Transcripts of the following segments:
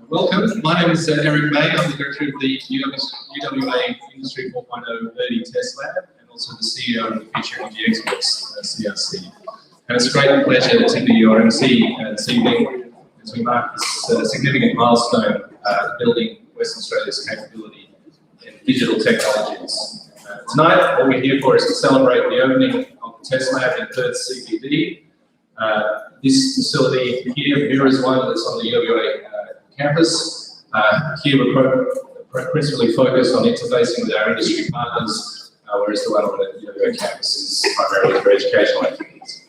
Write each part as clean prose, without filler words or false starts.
Welcome. My name is Eric May. I'm the director of the UWA Industry 4.0 ERDi TestLab and also the CEO of the Future Energy Exports CRC. And it's a great pleasure to be your MC this evening as we mark this significant milestone building Western Australia's capability in digital technologies. Tonight, what we're here for is to celebrate the opening of the TestLab in Perth CBD. This facility here, is one that's on the UWA campus. Here we're principally focused on interfacing with our industry partners, whereas the one on the UWA campus is primarily for educational activities.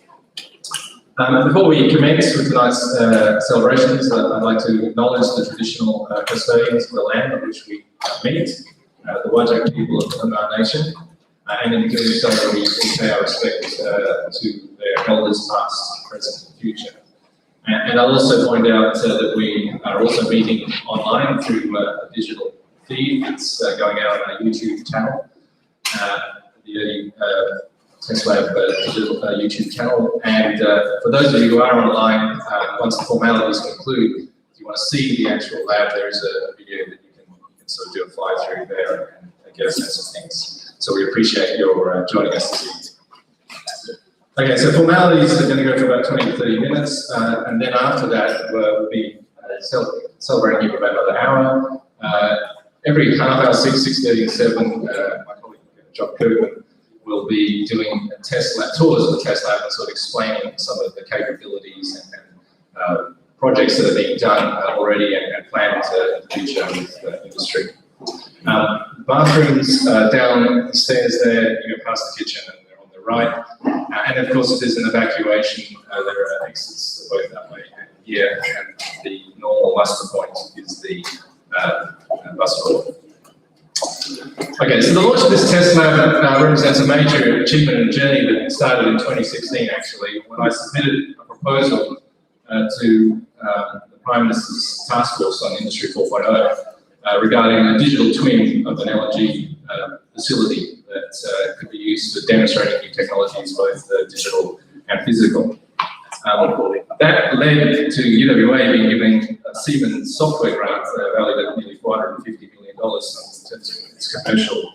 Before we commence with tonight's celebrations, I'd like to acknowledge the traditional custodians of the land on which we meet, the Whadjuk people of our nation, and in doing so we pay our respect to their elders past, present and future. And I'll also point out that we are also meeting online through a digital feed that's going out on our YouTube channel, the ERDi TestLab digital YouTube channel. And for those of you who are online, once the formalities conclude, if you want to see the actual lab, there is a video that you can sort of do a fly through there and get a sense of things. So we appreciate your joining us this evening. Okay, so formalities are going to go for about 20 to 30 minutes, and then after that we'll be celebrating here for about another hour. Every half hour, 6:30 and 7, my colleague John Kirkman will be doing TestLab tours of the TestLab and sort of explaining some of the capabilities and projects that are being done already and planned in the future with the industry. Bathrooms down the stairs there, you go past the kitchen and they're on the right. And of course, if there's an evacuation, there are exits both that way and here. And the normal muster point is the bus road. Okay, so the launch of this TestLab represents a major achievement and journey that started in 2016, actually, when I submitted a proposal to the Prime Minister's Task Force on Industry 4.0 regarding a digital twin of an LNG facility that could be used for demonstrating new technologies, both digital and physical. That led to UWA being given a Siemens software grant valued at nearly $450 million in terms of its commercial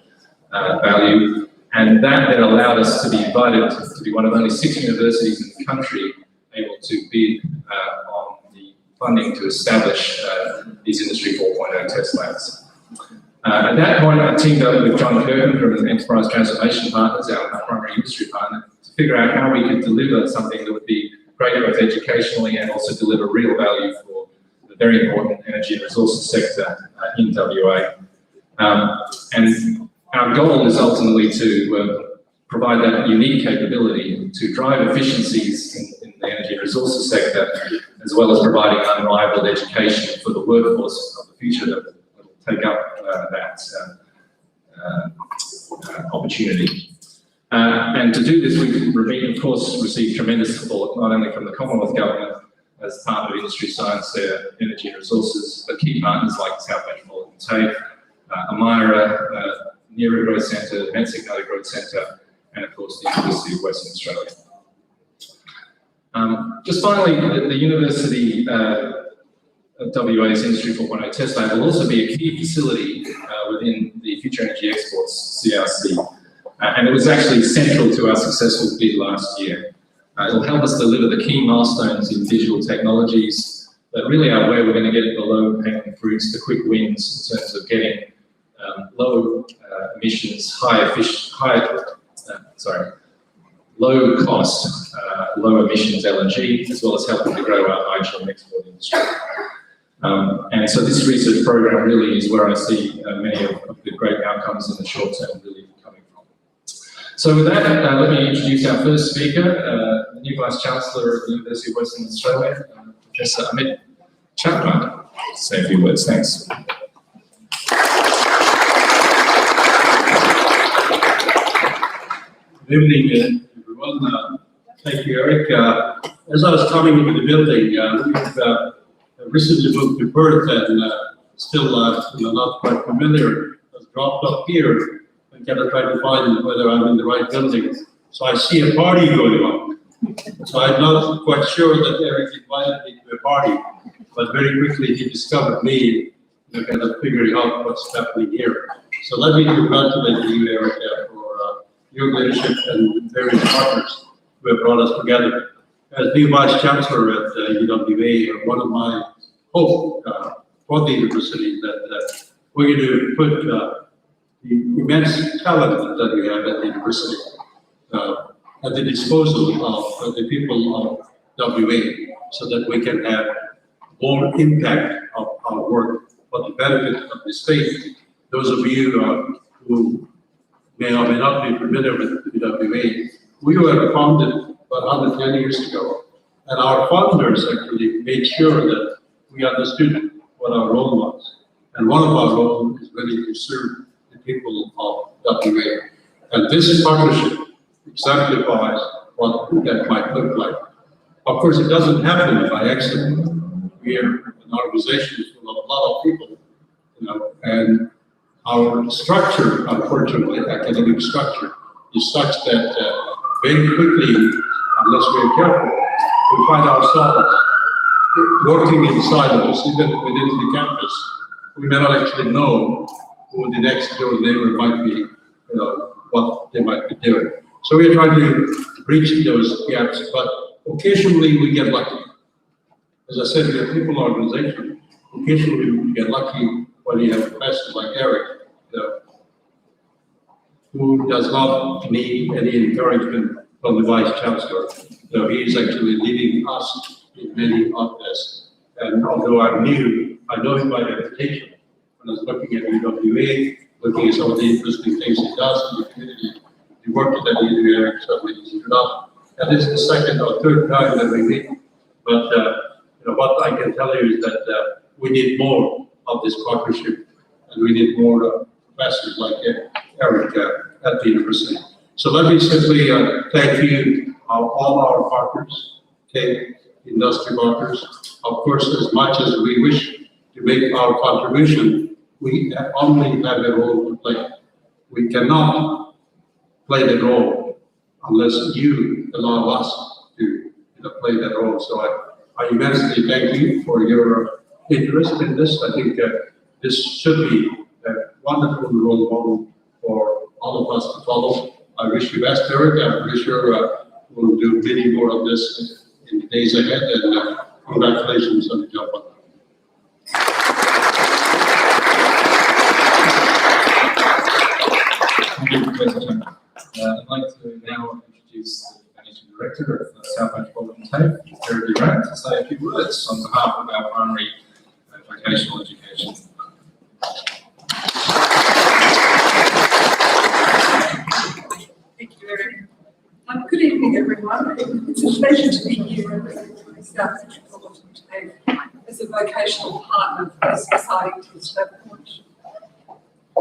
value. And that then allowed us to be invited to be one of only 6 universities in the country able to bid on the funding to establish these Industry 4.0 test labs. At that point, I teamed up with John Kirkman from Enterprise Transformation Partners, our primary industry partner, to figure out how we could deliver something that would be great both educationally and also deliver real value for the very important energy and resources sector in WA. And our goal is ultimately to provide that unique capability to drive efficiencies in the energy and resources sector, as well as providing unrivaled education for the workforce of the future that will take up that opportunity. And to do this, we've, of course, received tremendous support, not only from the Commonwealth Government as part of industry, science, energy and resources, but key partners like South Metropolitan TAFE, Amira, NERA Growth Centre, the Mensignata Growth Centre, and of course the University of Western Australia. Just finally, the University of WA's Industry 4.0 Test Lab will also be a key facility within the Future Energy Exports CRC. And it was actually central to our successful bid last year. It will help us deliver the key milestones in digital technologies that really are where we're going to get the low-hanging fruits, the quick wins in terms of getting low emissions, low cost, low emissions LNG, as well as helping to grow our hydrogen export industry. And so this research program really is where I see many of the great outcomes in the short term really coming from. So with that, let me introduce our first speaker, the new Vice Chancellor at the University of Western Australia, Professor Amit Chapman. Say a few words, thanks. Good evening, everyone. Thank you, Eric. As I was coming into the building, we've recently moved to Perth and still not quite familiar. I was dropped up here and kind of tried to find whether I'm in the right building. So I see a party going on. So I'm not quite sure that Eric invited me to a party, but very quickly he discovered me, kind of figuring out what's happening here. So let me congratulate you, Eric, for your leadership and various partners who have brought us together. As new Vice Chancellor at UWA, one of my hope for the university is that we're going to put the immense talent that we have at the university at the disposal of the people of WA, so that we can have more impact of our work for the benefit of the state. Those of you who may or may not be familiar with UWA, we were founded about 110 years ago, and our founders actually made sure that we understood what our role was. And one of our roles is really to serve the people of WA. And this partnership exemplifies what that might look like. Of course, it doesn't happen by accident. We are an organization full of a lot of people, and our structure, unfortunately, academic structure, is such that very quickly, unless we're careful, we find ourselves working in silos, even within the campus. We may not actually know who the next door neighbor might be, what they might be doing. So we're trying to bridge those gaps, but occasionally we get lucky. As I said, we're a people organization. Occasionally we get lucky when you have a professor like Eric, who does not need any encouragement from the Vice Chancellor. He is actually leading us in many of this. And although I'm new, I know him by reputation. When I was looking at UWA, looking at some of the interesting things he does in the community, the work that he did, Eric certainly is enough. And this is the second or third time that we meet. But what I can tell you is that we need more of this partnership, and we need more professors like Eric at the university. So let me simply thank you, all our partners, industry partners. Of course, as much as we wish to make our contribution, we only have a role to play. We cannot play the role unless you allow us to play that role. So I immensely thank you for your interest in this. I think this should be a wonderful role model for all of us to follow. I wish you best, Eric. I'm pretty sure we'll do many more of this in the days ahead, and congratulations on the job. Thank you, Professor Chen. I'd like to now introduce the Managing Director of South Metropolitan TAFE, ERDi i4.0, to say a few words on behalf of our primary vocational education. Thank you, Eric. Good evening, everyone. It's a pleasure to be here representing South Metropolitan TAFE as a vocational partner for this exciting TestLab launch.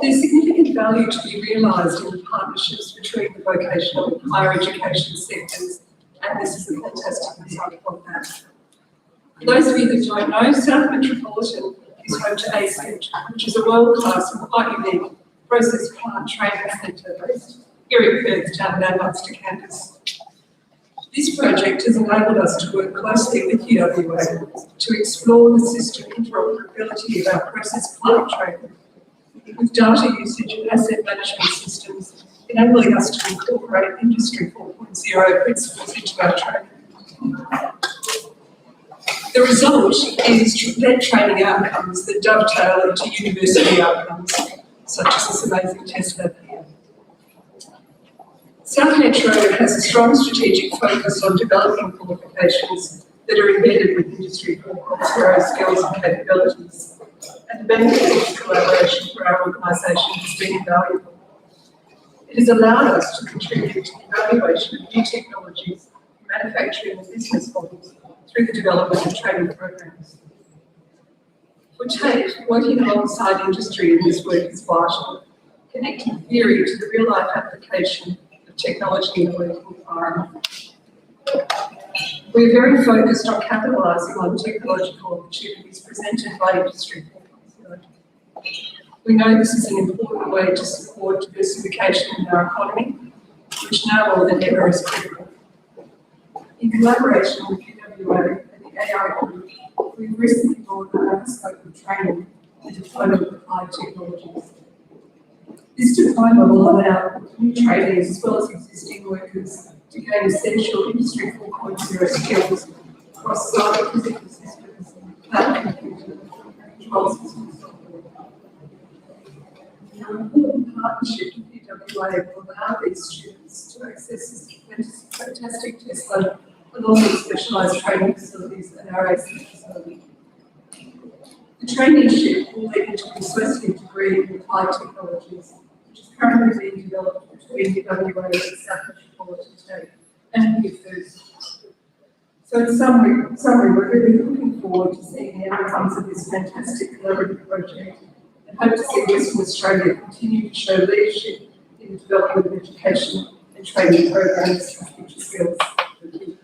There's significant value to be realised in the partnerships between the vocational and higher education sectors, and this is a fantastic example of that. For those of you that don't know, South Metropolitan is home to ACENT, which is a world-class and quite unique process plant training centre based here in Perth, down at our Munster campus. This project has enabled us to work closely with UWA to explore the system interoperability of our process plant training, with data usage and asset management systems, enabling us to incorporate Industry 4.0 principles into our training. The result is led training outcomes that dovetail into university outcomes, such as this amazing TestLab here. South Metro has a strong strategic focus on developing qualifications that are embedded with Industry 4.0 skills and capabilities, and the benefit of this collaboration for our organisation has been invaluable. It has allowed us to contribute to the evaluation of new technologies, manufacturing and business models through the development of training programs. For TAFE, working alongside industry in this work is vital, connecting theory to the real-life application of technology in the working environment. We're very focused on capitalising on technological opportunities presented by Industry 4.0. We know this is an important way to support diversification in our economy, which now more than ever is critical. In collaboration with UWA and the AI Group, we've recently launched a scope of training and deployment of applied technologies. This deployment will allow new trainees as well as existing workers to gain essential Industry 4.0 skills across cyber physical systems, cloud computing, and control systems. An important partnership with ERDi will allow these students to access this fantastic TestLab along with specialised training facilities at our ASIC facility. The traineeship will lead into an associate degree in applied technologies, which is currently being developed between UWA and South Metropolitan State and UFIRS. So in summary, we're really looking forward to seeing the outcomes of this fantastic collaborative project and hope to see Western Australia continue to show leadership in the development of education and training programs for future skills. Thank you.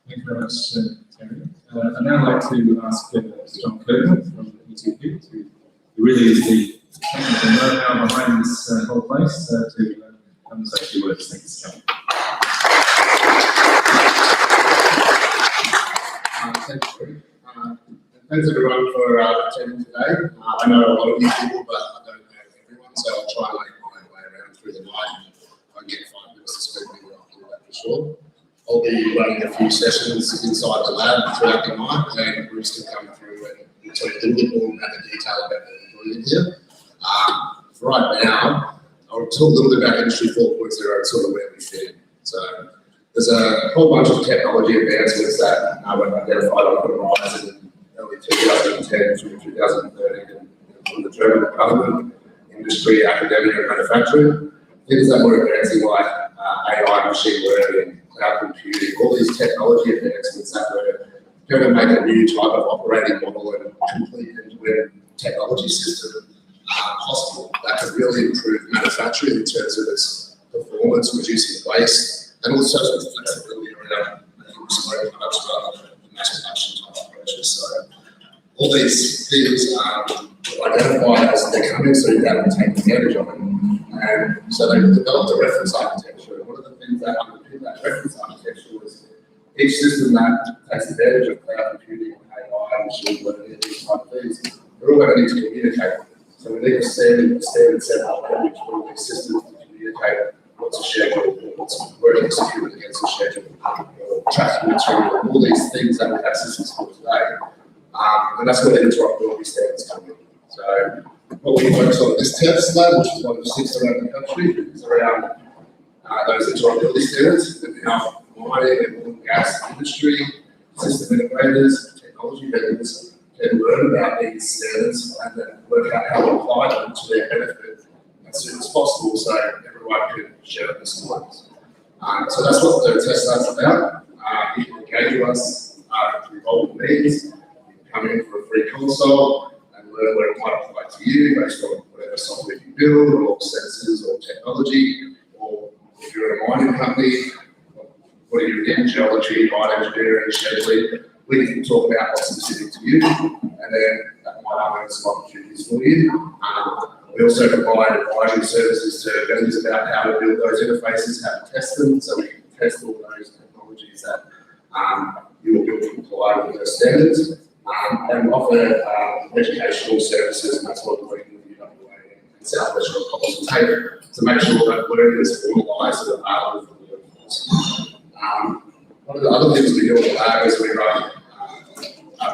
Thank you very much, Terry. I'd now like to ask John Kirkland from ETP, who really is the technical know-how behind this whole place, to come and say a few words. Thanks, John. Thanks, Greg. Thanks everyone for attending today. I know a lot of you people, but I don't know everyone, so I'll try and make my way around through the night. If I get 5 minutes to speak with you, I'll do that for sure. I'll be running a few sessions inside the lab throughout the night, and Bruce can come through and tell you a little bit more about the detail about what we're doing here. For right now, I'll talk a little bit about Industry 4.0 and sort of where we fit in. So there's a whole bunch of technology advancements that were identified on the horizon in early 2010 through 2013 from the German government, industry, academia, and manufacturing. Things that were advancing like AI, machine learning, cloud computing, all these technology advancements that were going to make a new type of operating model and complete end-to-end technology system possible that could really improve manufacturing in terms of its performance, reducing waste, and also some flexibility around making bespoke products rather than mass production type approaches. So all these things are identified as they're coming, so you have to take advantage of them. And so they developed a reference architecture. And one of the things that underpin that reference architecture was each system that takes advantage of cloud computing, AI, machine learning, these type of things, they're all going to need to communicate. So we need a standard set up language for all these systems to communicate what's a schedule, what's working executed against a schedule, or tracking material, all these things that we have systems for today. And that's where the interoperability standards come in. So what we focus on in this TestLab, which is one of 6 around the country, is around those interoperability standards and how mining and oil and gas industry, system integrators, technology vendors can learn about these standards and then work out how to apply them to their benefit as soon as possible so everyone can share the skills. So that's what the TestLab's about. You can engage with us through multiple means. You can come in for a free consult and learn what it might apply to you based on whatever software you build or sensors or technology, or if you're in a mining company, what are you in geology, mine engineering, scheduling. We can talk about what's specific to you, and then that might open some opportunities for you. We also provide advisory services to vendors about how to build those interfaces, how to test them, so we can test all those technologies that you will build to comply with those standards, and offer educational services, and that's what we're working with UWA and South West Metropolitan State to make sure that learning is formalised and available for the workforce. One of the other things we do at the lab is we run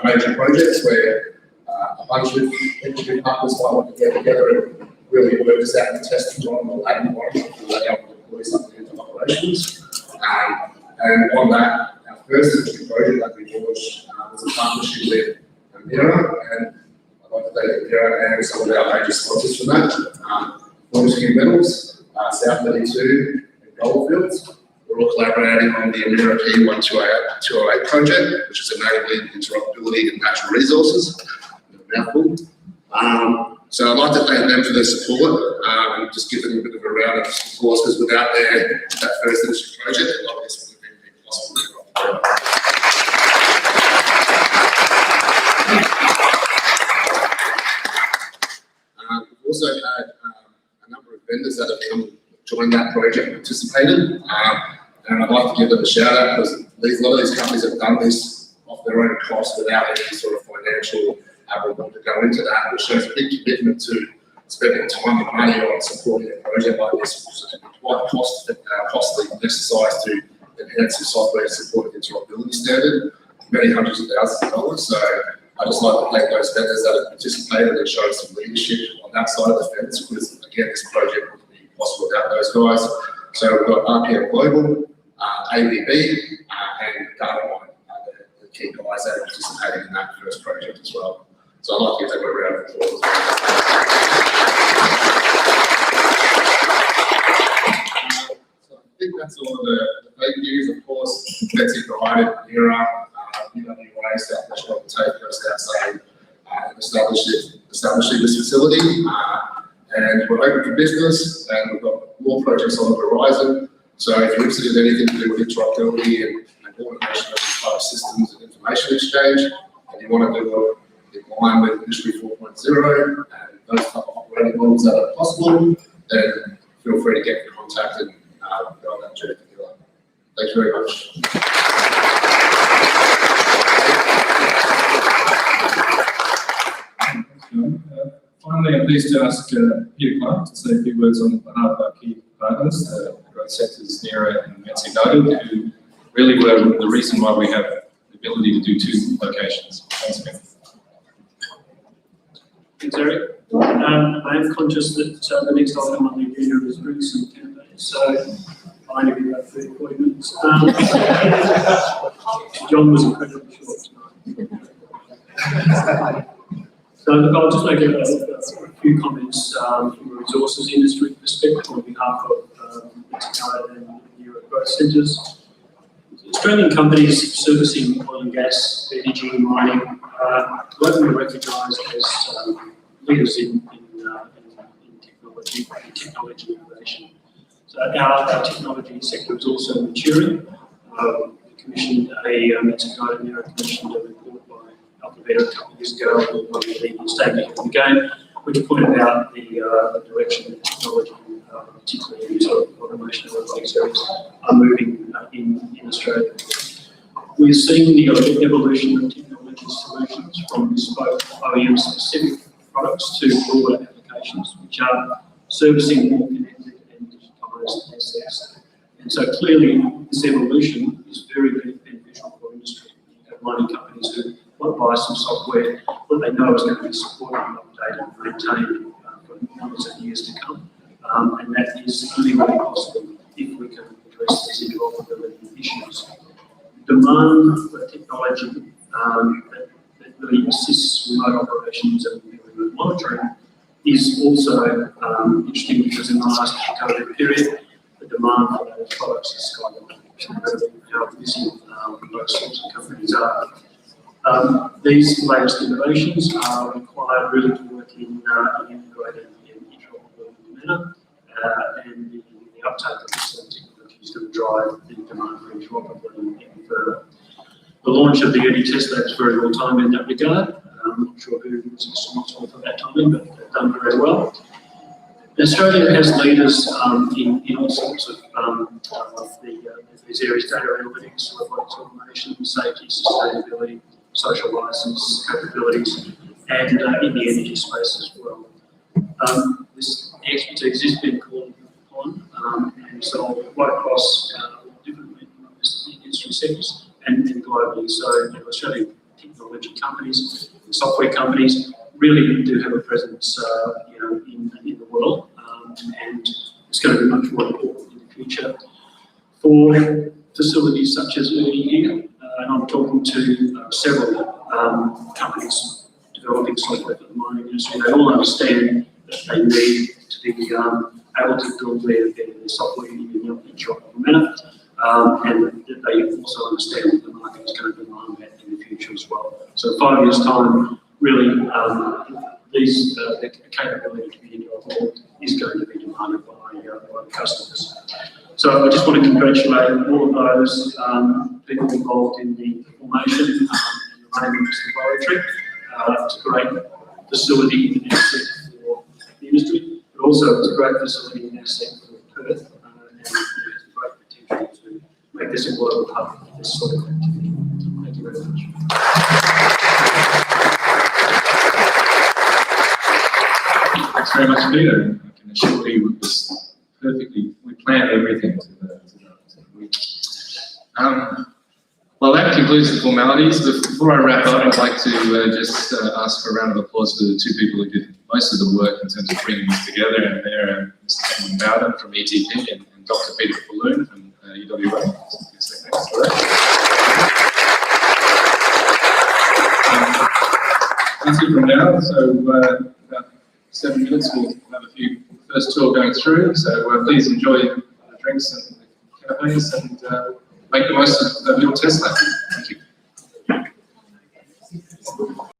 major projects where a bunch of industry partners might want to get together and really work this out and test it on the lab environment before they able to deploy something into operations. And on that, our first industry project that we launched was a partnership with Amira, and I'd like to thank Amira and some of our major sponsors for that. Fortescue Metals, South 32, and Goldfields. We're all collaborating on the Amira P1208 project, which is enabling interoperability in natural resources. Mouthful. So I'd like to thank them for their support and just give them a bit of a round of applause, because without that first industry project, a lot of this would have been possible. We've also had a number of vendors that have come joined that project and participated. And I'd like to give them a shout out because a lot of these companies have done this off their own cost without any sort of financial reward to go into that, which shows a big commitment to spending time and money on supporting a project like this, which is quite costly exercise to enhance your software and support the interoperability standard, many hundreds of thousands of dollars. So I just like to thank those vendors that have participated and shown some leadership on that side of the fence, because again, this project wouldn't be possible without those guys. So we've got RPM Global, ABB, and DataMine, the key guys that are participating in that first project as well. So I'd like to give them a round of applause. So I think that's all the thank yous. Of course, Betsy provided ERDi, UWA, South National Tape First outside establishing this facility. And we're open for business, and we've got more projects on the horizon. So if you're interested in anything to do with interoperability and automation of these type of systems and information exchange, and you want to do it in line with Industry 4.0 and those type of operating models that are possible, then feel free to get in contact and go on that journey together. Thank you very much. Finally, I'm pleased to ask Peter Clark to say a few words on behalf of our key partners, the growth sectors, NERA and Metsi United, who really were the reason why we have the ability to do 2 locations. Thanks, Ben. Thanks, Eric. I am conscious that the next item on the agenda is drinks and campaigns, so I only be about 30 or 40 minutes. John was incredibly short tonight. So I'll just make a few comments from a resources industry perspective on behalf of Mexico and Europe growth centres. Australian companies servicing oil and gas, energy and mining are globally recognised as leaders in technology innovation. So our technology sector is also maturing. We commissioned Mexico and Europe commissioned a report by Alphabet a couple of years ago, one of the statement of the game, which pointed out the direction that technology, particularly in sort of automation and robotics areas, are moving in Australia. We're seeing the evolution of technology solutions from bespoke OEM-specific products to broader applications, which are servicing more connected and digitized assets. And so clearly, this evolution is very, very beneficial for industry. You have mining companies who want to buy some software that they know is going to be supported and updated and maintained for numbers of years to come. And that is only really possible if we can address these interoperability issues. Demand for technology that really assists remote operations and remote monitoring is also interesting, because in the last COVID period, the demand for those products has skyrocketed. It's incredible how busy those sorts of companies are. These latest innovations are required really to work in an integrated and interoperable manner, and the uptake of this technology is going to drive the demand for interoperability even further. The launch of the ERDi TestLab is very well timed in that regard. I'm not sure who was responsible for that timing, but they've done very well. Australia has leaders in all sorts of these areas: data analytics, robotics automation, safety, sustainability, social license capabilities, and in the energy space as well. This expertise has been called upon and so right across different industry sectors and globally. So Australian technology companies, software companies really do have a presence in the world, and it's going to be much more important in the future for facilities such as ERDi here, and I'm talking to several companies developing software for the mining industry. They all understand that they need to be able to build their software in an interoperable manner, and that they also understand that the market is going to demand that in the future as well. So 5 years' time, really, the capability to be interoperable is going to be demanded by the customers. So I just want to congratulate all of those people involved in the formation and the running of this laboratory. It's a great facility and asset for the industry, but also it's a great facility and asset for Perth this a global hub for this sort of activity. Thank you very much. Thanks very much, Peter. I can assure you it was perfectly, we planned everything to the week. Well, that concludes the formalities, but before I wrap up, I'd like to just ask for a round of applause for the two people who did most of the work in terms of bringing this together, and they're Mr. Cameron Bowden from ETP and Dr. Peter Falloon from UWA. Thanks for that. That's it from now, so about 7 minutes we'll have a few first tour going through, so please enjoy the drinks and the cafes and make the most of your test lab. Thank you.